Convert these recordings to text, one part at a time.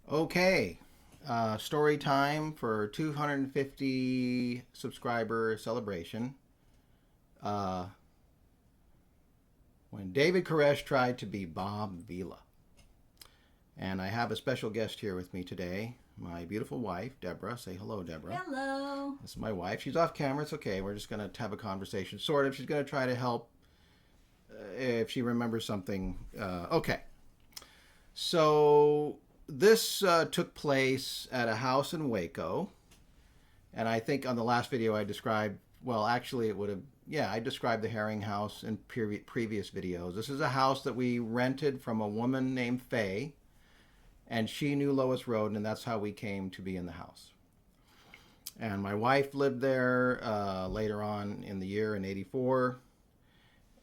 Okay, story time for 250 subscriber celebration. Uh, when David Koresh tried to be Bob Vila. And I have a special guest here with me today, my beautiful wife, Deborah. Say hello, Deborah. Hello. This is my wife. She's off camera. It's okay. We're just going to have a conversation, sort of. She's going to try to help if she remembers something. Okay. So this took place at a house in Waco. And I think on the last video I described, well, actually it would have, yeah, I described the Herring House in previous videos. This is a house that we rented from a woman named Faye. And she knew Lois Road, and that's how we came to be in the house. And my wife lived there later on in the year in '84.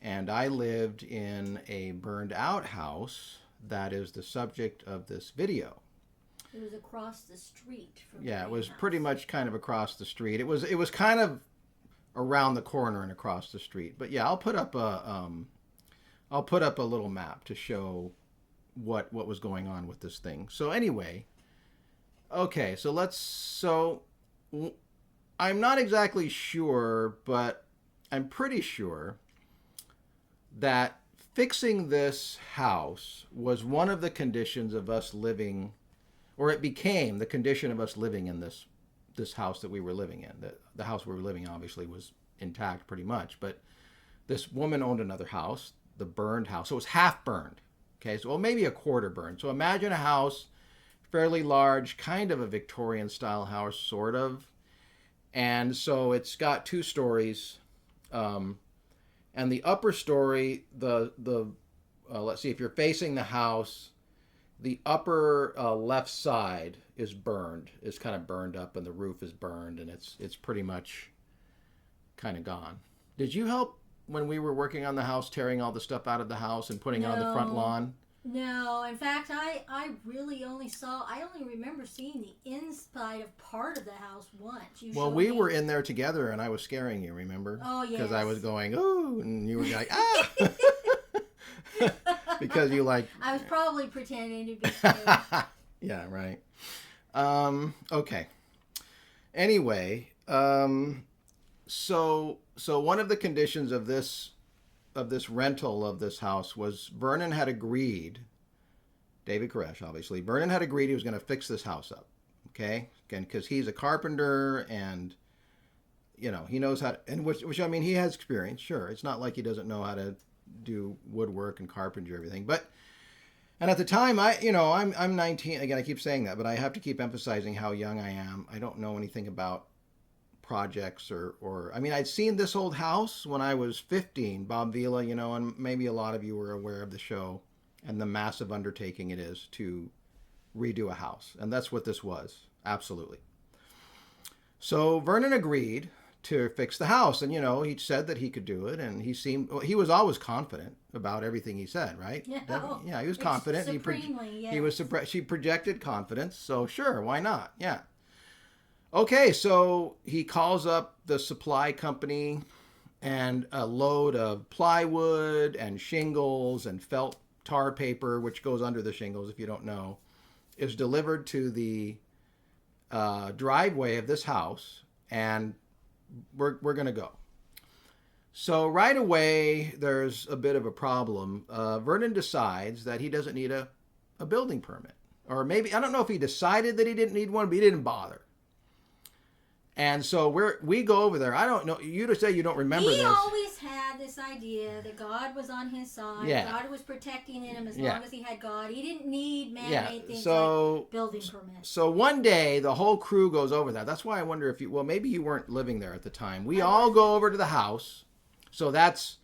And I lived in a burned out house that is the subject of this video. It was across the street from Yeah, the it was house. pretty much kind of across the street. It was kind of around the corner and across the street. But yeah, I'll put up a little map to show what was going on with this thing. So anyway, okay, so I'm not exactly sure, but I'm pretty sure that fixing this house was one of the conditions of us living, or it became the condition of us living in this house that we were living in. The house we were living in obviously was intact pretty much, but this woman owned another house, the burned house. So it was half burned. Okay, so well, maybe a quarter burned. So imagine a house, fairly large, kind of a Victorian style house, sort of. And so it's got two stories. And the upper story, let's see, if you're facing the house, the upper left side is burned, is kind of burned up, and the roof is burned, and it's pretty much kind of gone. Did you help when we were working on the house, tearing all the stuff out of the house and putting it on the front lawn? No, in fact, I really only remember seeing the inside of part of the house once. Well, we were in there together, and I was scaring you, remember? Oh, yes. Because I was going, ooh, and you were like, ah! Because you like... I was probably pretending to be scared. Yeah, right. Okay. Anyway, so one of the conditions of this rental of this house was Vernon had agreed, David Koresh obviously, Vernon had agreed he was going to fix this house up, okay? Again, because he's a carpenter and, you know, he knows how to, and which I mean, he has experience, sure. It's not like he doesn't know how to do woodwork and carpentry and everything, but, and at the time, I'm 19, again, I keep saying that, but I have to keep emphasizing how young I am. I don't know anything about projects or I mean, I'd seen this old house when I was 15, Bob Vila, and maybe a lot of you were aware of the show and the massive undertaking it is to redo a house. And that's what this was. Absolutely. So Vernon agreed to fix the house, and he said that he could do it, and he was always confident about everything he said, right? Yeah, he was confident. Yes. She projected confidence, so sure, why not? Yeah. Okay, so he calls up the supply company, and a load of plywood and shingles and felt tar paper, which goes under the shingles if you don't know, is delivered to the driveway of this house, and we're going to go. So right away, there's a bit of a problem. Vernon decides that he doesn't need a building permit. Or maybe, I don't know if he decided that he didn't need one, but he didn't bother. And so we go over there. I don't know. You just say you don't remember this. He always had this idea that God was on his side. Yeah. God was protecting him as long as he had God. He didn't need man-made things like building permits. So one day, the whole crew goes over there. That's why I wonder if maybe you weren't living there at the time. We all go over to the house. So that's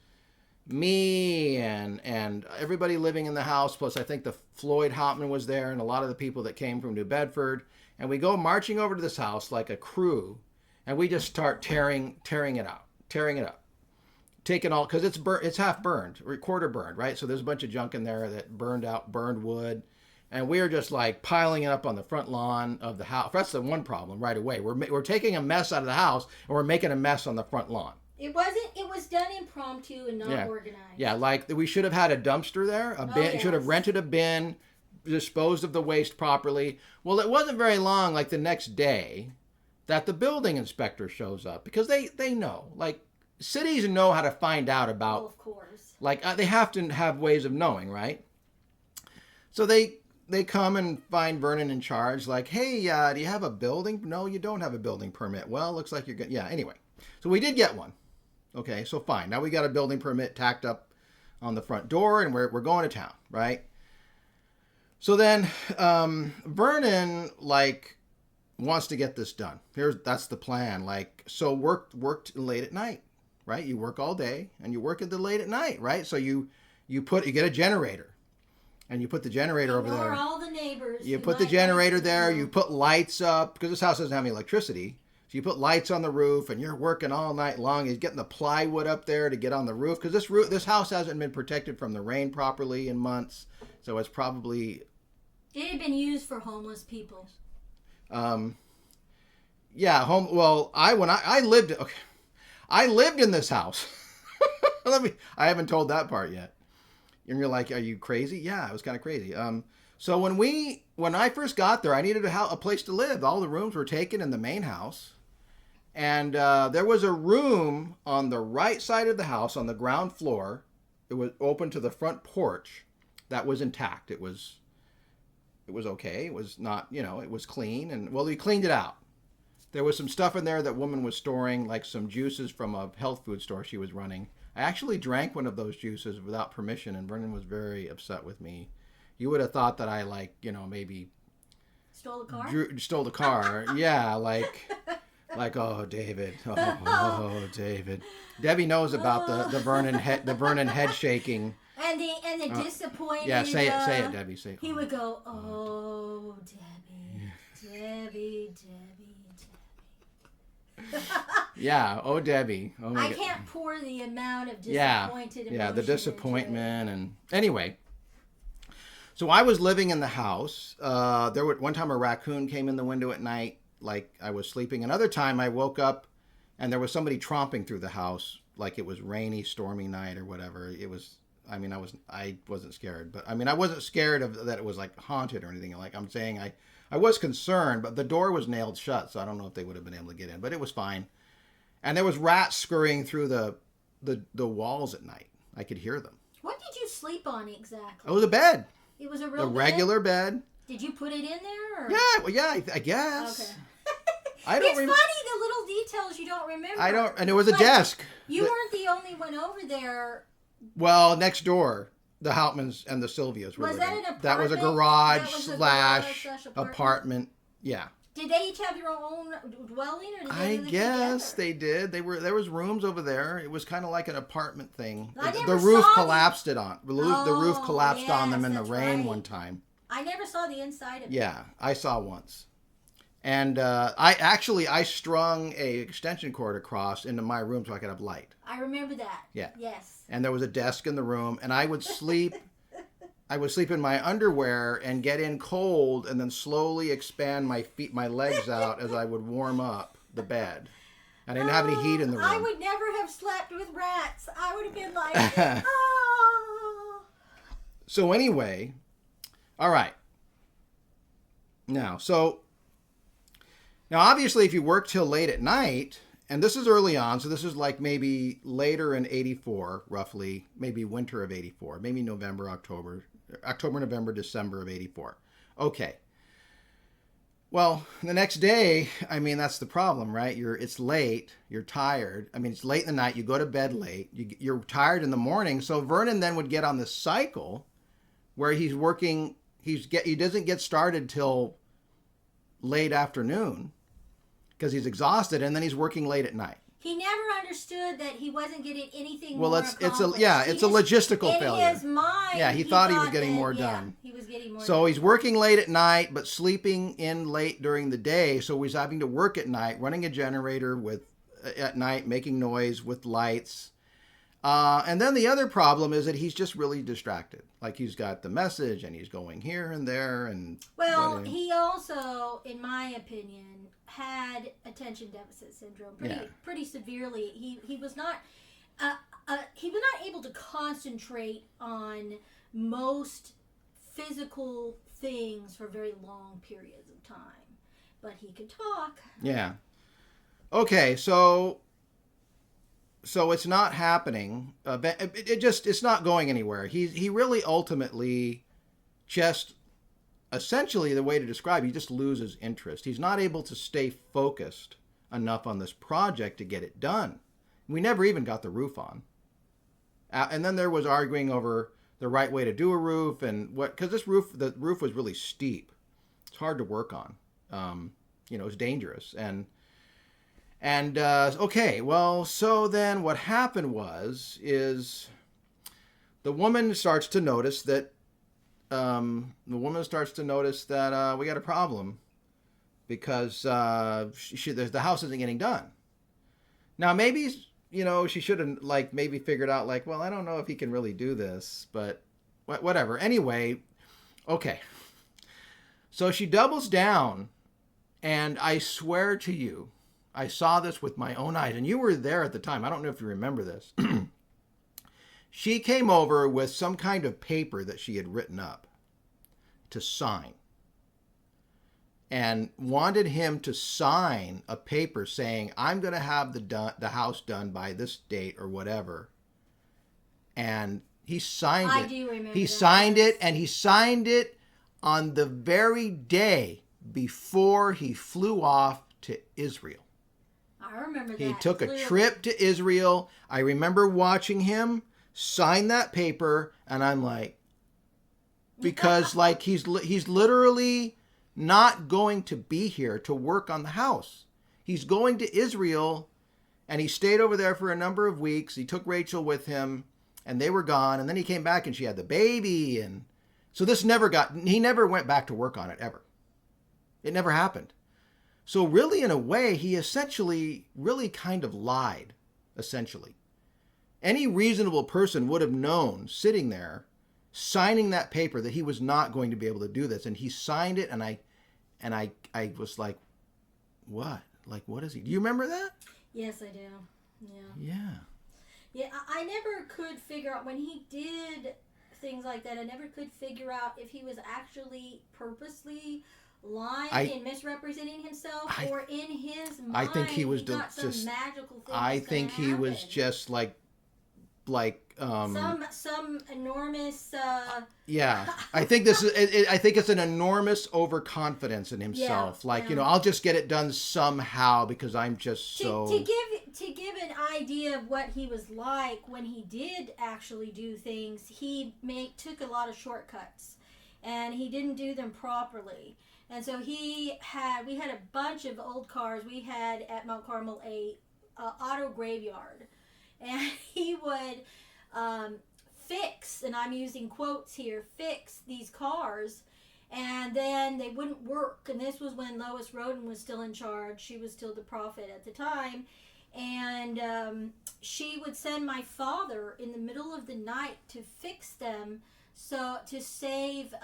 me and everybody living in the house. Plus, I think the Floyd Hopman was there and a lot of the people that came from New Bedford. And we go marching over to this house like a crew, and we just start tearing it up, taking all, because it's half burned, or quarter burned, right? So there's a bunch of junk in there that burned wood, and we're just like piling it up on the front lawn of the house. That's the one problem right away. We're taking a mess out of the house, and we're making a mess on the front lawn. It was done impromptu and not organized. Yeah, like we should have had a dumpster there, a bin. Yes. Should have rented a bin, disposed of the waste properly. Well, it wasn't very long, like the next day, that the building inspector shows up because they know, like cities know how to find out about. Well, of course. Like they have to have ways of knowing, right? So they come and find Vernon in charge. Like, hey, do you have a building? No, you don't have a building permit. Well, looks like you're good. Yeah. Anyway, so we did get one. Okay, so fine. Now we got a building permit tacked up on the front door, and we're going to town, right? So then Vernon like wants to get this done. That's the plan. Like, so worked late at night, right? You work all day and you work at the late at night, right? So you get a generator, and you put the generator over there. All the neighbors. You put the generator there. You put lights up because this house doesn't have any electricity. So you put lights on the roof, and you're working all night long. He's getting the plywood up there to get on the roof because this house hasn't been protected from the rain properly in months. So it's probably. It had been used for homeless people. Yeah, Well, I lived. Okay, I lived in this house. I haven't told that part yet. And you're like, are you crazy? Yeah, it was kind of crazy. So when I first got there, I needed a place to live. All the rooms were taken in the main house, and there was a room on the right side of the house on the ground floor. It was open to the front porch. That was intact. It was okay. It was not, it was clean. And, well, we cleaned it out. There was some stuff in there that woman was storing, like some juices from a health food store she was running. I actually drank one of those juices without permission, and Vernon was very upset with me. You would have thought that I, maybe... Stole the car? Stole the car. Yeah, like, oh, David. Oh, David. Debbie knows about the Vernon head shaking. And the disappointment. Yeah, say it, Debbie. Say it. He would go, oh, Debbie. Yeah, oh, Debbie. Oh, I can't pour the amount of disappointed emotion. Yeah, the disappointment. And anyway, so I was living in the house. One time a raccoon came in the window at night, like I was sleeping. Another time I woke up and there was somebody tromping through the house, like it was rainy, stormy night or whatever. It was... I wasn't scared, but I wasn't scared of that it was like haunted or anything. Like I'm saying, I was concerned, but the door was nailed shut, so I don't know if they would have been able to get in, but it was fine. And there was rats scurrying through the walls at night. I could hear them. What did you sleep on exactly? It was a bed. It was a regular bed. Did you put it in there? Or? Yeah, well, yeah, I guess. Okay. It's funny the little details you don't remember. And it was a desk. You weren't the only one over there. Well, next door, the Houtmans and the Sylvias were living. Was that an apartment? That was a garage / apartment. Yeah. Did they each have their own dwelling, or did they live guess together? They did. There was rooms over there. It was kind of like an apartment thing. The roof collapsed on them in the rain one time. I never saw the inside of it. Yeah, I saw once. And I strung a extension cord across into my room so I could have light. I remember that. Yeah. Yes. And there was a desk in the room, and I would sleep. I would sleep in my underwear and get in cold, and then slowly expand my legs out as I would warm up the bed. I didn't have any heat in the room. I would never have slept with rats. I would have been like, oh. So anyway, all right. Now obviously, if you work till late at night, and this is early on, so this is like maybe later in 84, roughly, maybe winter of 84, maybe October, November, December of 84. Okay. Well, the next day, that's the problem, right? It's late, you're tired. It's late in the night, you go to bed late, you're tired in the morning. So Vernon then would get on this cycle where he's working, he doesn't get started till late afternoon, because he's exhausted, and then he's working late at night. He never understood that he wasn't getting anything more accomplished. It's a logistical failure. In his mind, he thought he was getting more done. He was getting more done. So he's working late at night, but sleeping in late during the day. So he's having to work at night, running a generator at night, making noise with lights. And then the other problem is that he's just really distracted. Like he's got the message and he's going here and there and. Well, he also, in my opinion, had attention deficit syndrome pretty severely. He was not able to concentrate on most physical things for very long periods of time. But he could talk. Yeah. Okay, so it's not happening. It's not going anywhere. He really ultimately just, essentially, the way to describe it, he just loses interest. He's not able to stay focused enough on this project to get it done. We never even got the roof on. And then there was arguing over the right way to do a roof and what, because the roof was really steep. It's hard to work on. It's dangerous. And okay, well, so then what happened is the woman starts to notice that we got a problem because the house isn't getting done. Now maybe she should have maybe figured out well, I don't know if he can really do this, but whatever. Anyway, okay. So she doubles down, and I swear to you, I saw this with my own eyes, and you were there at the time. I don't know if you remember this. She came over with some kind of paper that she had written up to sign, and wanted him to sign a paper saying, I'm going to have the house done by this date or whatever. And he signed it. I do remember He that. signed it, and he signed it on the very day before he flew off to Israel. I remember that. He took clearly. a trip to Israel. I remember watching him sign that paper, and I'm like, because he's literally not going to be here to work on the house. He's going to Israel, and he stayed over there for a number of weeks. He took Rachel with him, and they were gone, and then he came back, and she had the baby, and so he never went back to work on it ever. It never happened. So really, in a way, he essentially really kind of lied, essentially. Any reasonable person would have known, sitting there, signing that paper, that he was not going to be able to do this. And he signed it, and I was like, what? What is he? Do you remember that? Yes, I do. Yeah. Yeah. Yeah, I never could figure out, when he did things like that, I never could figure out if he was actually purposely lying and misrepresenting himself, or in his mind, I think he was got some just magical thing. I think he was just some enormous. Yeah, I think I think it's an enormous overconfidence in himself. Yeah. I'll just get it done somehow because I'm just so. To give an idea of what he was like when he did actually do things, he took a lot of shortcuts, and he didn't do them properly. And so we had a bunch of old cars. We had at Mount Carmel a auto graveyard, and he would fix, and I'm using quotes here, fix these cars, and then they wouldn't work. And this was when Lois Roden was still in charge. She was still the prophet at the time. And she would send my father in the middle of the night to fix them, so to save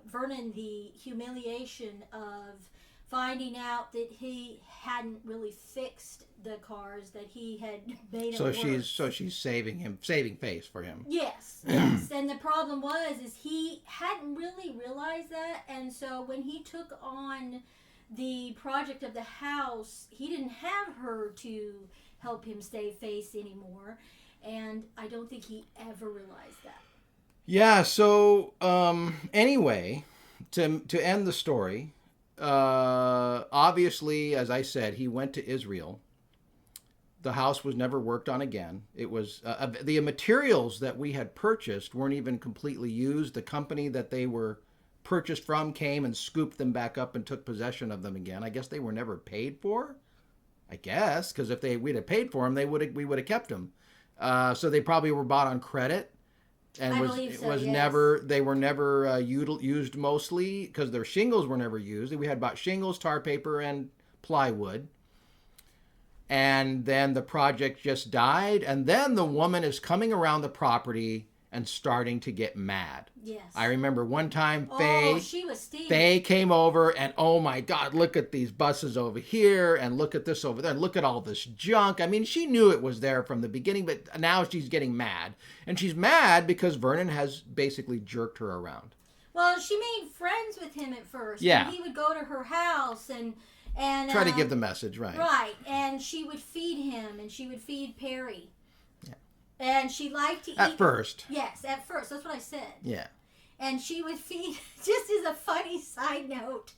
Vernon the humiliation of finding out that he hadn't really fixed the cars, that he had made them worse. She's saving face for him. Yes. And the problem is he hadn't really realized that, and so when he took on the project of the house, he didn't have her to help him save face anymore, and I don't think he ever realized that. Yeah, so anyway, to end the story, obviously, as I said, he went to Israel. The house was never worked on again. It was the materials that we had purchased weren't even completely used. The company that they were purchased from came and scooped them back up and took possession of them again. I guess they were never paid for. I guess, because if we'd have paid for them, we would have kept them. So they probably were bought on credit. And they were never used mostly because their shingles were never used. We had bought shingles, tar paper, and plywood. And then the project just died. And then the woman is coming around the property and starting to get mad. Yes. I remember one time she was steaming. Faye came over and, oh my God, look at these buses over here and look at this over there and look at all this junk. I mean, she knew it was there from the beginning, but now she's getting mad. And she's mad because Vernon has basically jerked her around. Well, she made friends with him at first. Yeah. And he would go to her house and Try to give the message, right. Right. And she would feed him, and she would feed Perry. Yeah. And she liked to eat. At first. Yes, at first. That's what I said. Yeah. And she would feed, just as a funny side note,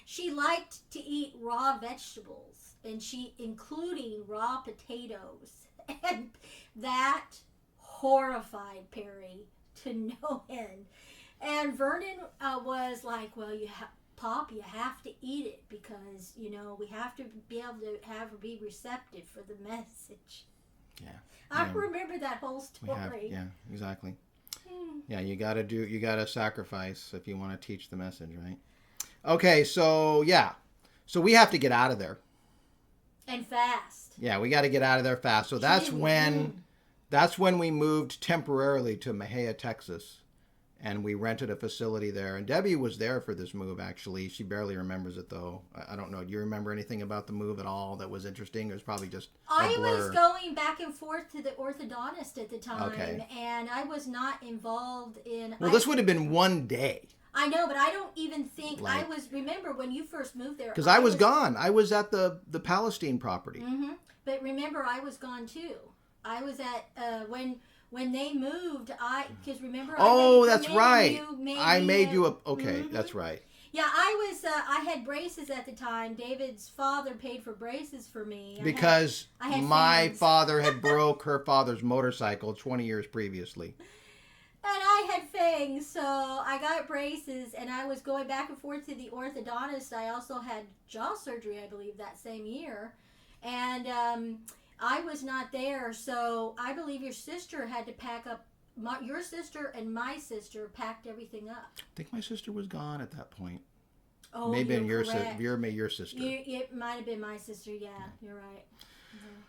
she liked to eat raw vegetables, and including raw potatoes. And that horrified Perry to no end. And Vernon was like, well, Pop, you have to eat it because, we have to be able to have her be receptive for the message. Yeah. I remember that whole story. Yeah, exactly. Yeah, you gotta sacrifice if you want to teach the message, right? Okay, so we have to get out of there. And fast. Yeah, we got to get out of there fast. So that's when we moved temporarily to Mejia, Texas, and we rented a facility there. And Debbie was there for this move, actually. She barely remembers it, though. I don't know. Do you remember anything about the move at all that was interesting? It was probably just a blur. I was going back and forth to the orthodontist at the time, okay. And I was not involved in... Well, this would have been one day. I know, but I don't even think remember when you first moved there. Because I was gone. I was at the Palestine property. Mm-hmm. But remember, I was gone, too. I was at... When they moved, because remember, that's right. I made you a, okay, mm-hmm. That's right. Yeah, I had braces at the time. David's father paid for braces for me. Because I had my fans. father had broke her father's motorcycle 20 years previously. And I had fangs, so I got braces, and I was going back and forth to the orthodontist. I also had jaw surgery, I believe, that same year. And, I was not there, so I believe your sister had to pack up. Your sister and my sister packed everything up. I think my sister was gone at that point. Oh, maybe your sister. It might have been my sister. Yeah, you're right. Mm-hmm.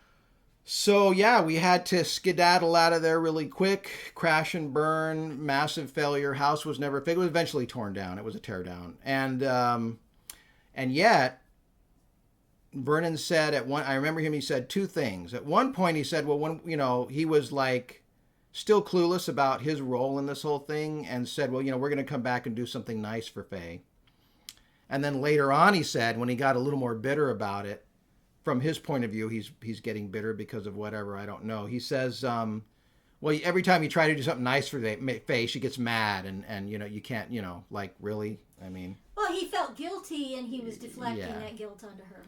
So we had to skedaddle out of there really quick. Crash and burn, massive failure. House was never fixed. It was eventually torn down. It was a tear down, and yet. Vernon said I remember him, he said two things. At one point he said, well, when, he was like still clueless about his role in this whole thing and said, well, we're going to come back and do something nice for Faye. And then later on he said, when he got a little more bitter about it, from his point of view, he's getting bitter because of whatever, I don't know. He says, well, every time you try to do something nice for Faye, she gets mad and you can't, like really, I mean. Well, he felt guilty and he was deflecting that guilt onto her.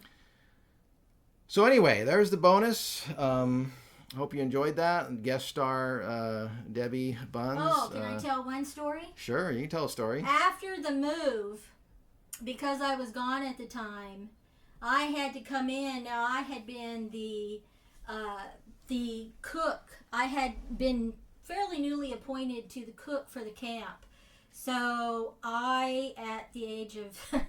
So anyway, there's the bonus. Hope you enjoyed that. Guest star Debbie Buns. Oh, can I tell one story? Sure, you can tell a story. After the move, because I was gone at the time, I had to come in. Now, I had been the cook. I had been fairly newly appointed to the cook for the camp. So I, at the age of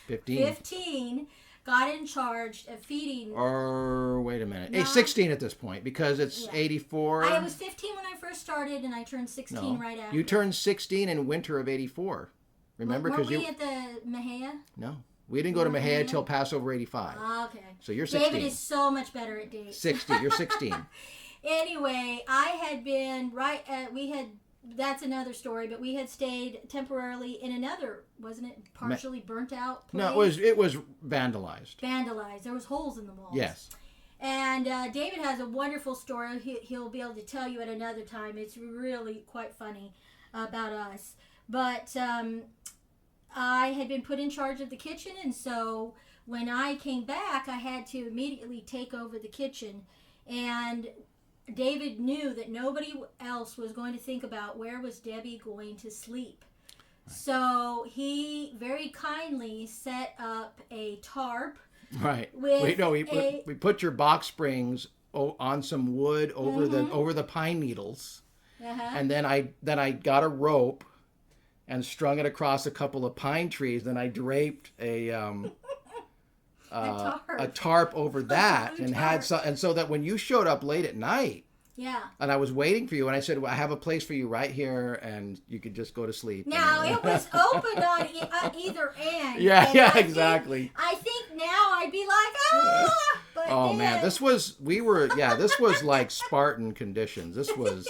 15 got in charge of feeding. Or wait a minute. 16 at this point because it's 84. I was 15 when I first started, and I turned 16 right after. You turned 16 in winter of 84. Remember? Weren't we at the Mejia? No. We didn't go to Mejia till Passover 85. Okay. So you're 16. David is so much better at dates. 60. You're 16. Anyway, I had been that's another story, but we had stayed temporarily in another, wasn't it, partially burnt out place? No, it was vandalized. There was holes in the walls. Yes. And David has a wonderful story he'll be able to tell you at another time. It's really quite funny about us. But I had been put in charge of the kitchen, and so when I came back, I had to immediately take over the kitchen. And David knew that nobody else was going to think about where was Debbie going to sleep. Right. So he very kindly set up a tarp. Right. We put your box springs on some wood over the pine needles, and then I got a rope and strung it across a couple of pine trees. Then I draped a tarp over that, and so that when you showed up late at night. Yeah. And I was waiting for you, and I said, well, I have a place for you right here, and you could just go to sleep. Now, it was open on either end. Yeah, exactly. I think now I'd be like, but oh, man, this was like Spartan conditions. This was,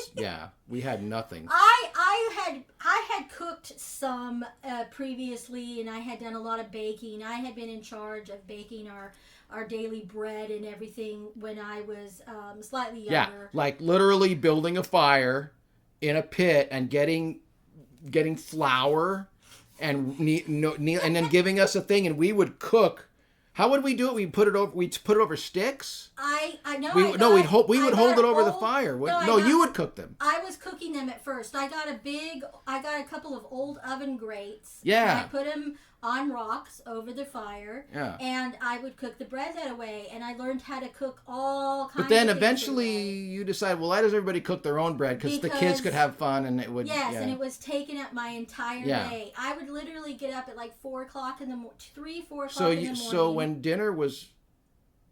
we had nothing. I had cooked cooked some previously, and I had done a lot of baking. I had been in charge of baking our daily bread and everything when I was slightly younger. Yeah, like literally building a fire in a pit and getting flour and and then giving us a thing, and we would cook. How would we do it? We'd put it over sticks. I know. We would hold it over the fire. You would cook them. I was cooking them at first. I got a couple of old oven grates. Yeah. And I put them on rocks over the fire. Yeah. And I would cook the bread that way, and I learned how to cook all kinds of things. But then eventually you decide, well, why does everybody cook their own bread? Because the kids could have fun, and it would. Yes, yeah. and it was taking up my entire day. I would literally get up at like 4 o'clock in the morning, 3, 4 o'clock in the morning. So when dinner was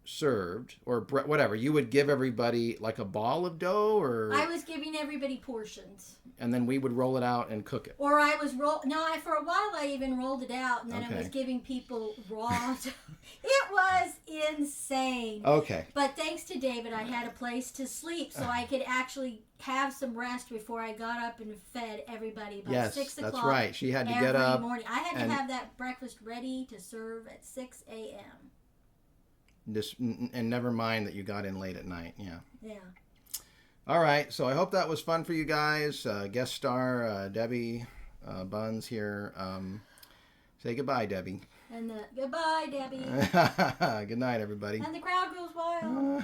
served or whatever, you would give everybody like a ball of dough, or I was giving everybody portions. And then we would roll it out and cook it. Or I was for a while I even rolled it out, and then I was giving people raw. It was insane. Okay. But thanks to David, I had a place to sleep, so I could actually have some rest before I got up and fed everybody by 6 o'clock. That's right. She had to get up every morning. I had to have that breakfast ready to serve at 6 a.m. And never mind that you got in late at night. Yeah. Yeah. All right, so I hope that was fun for you guys. Guest star Debbie Buns here. Say goodbye, Debbie. And goodbye, Debbie. Good night, everybody. And the crowd goes wild.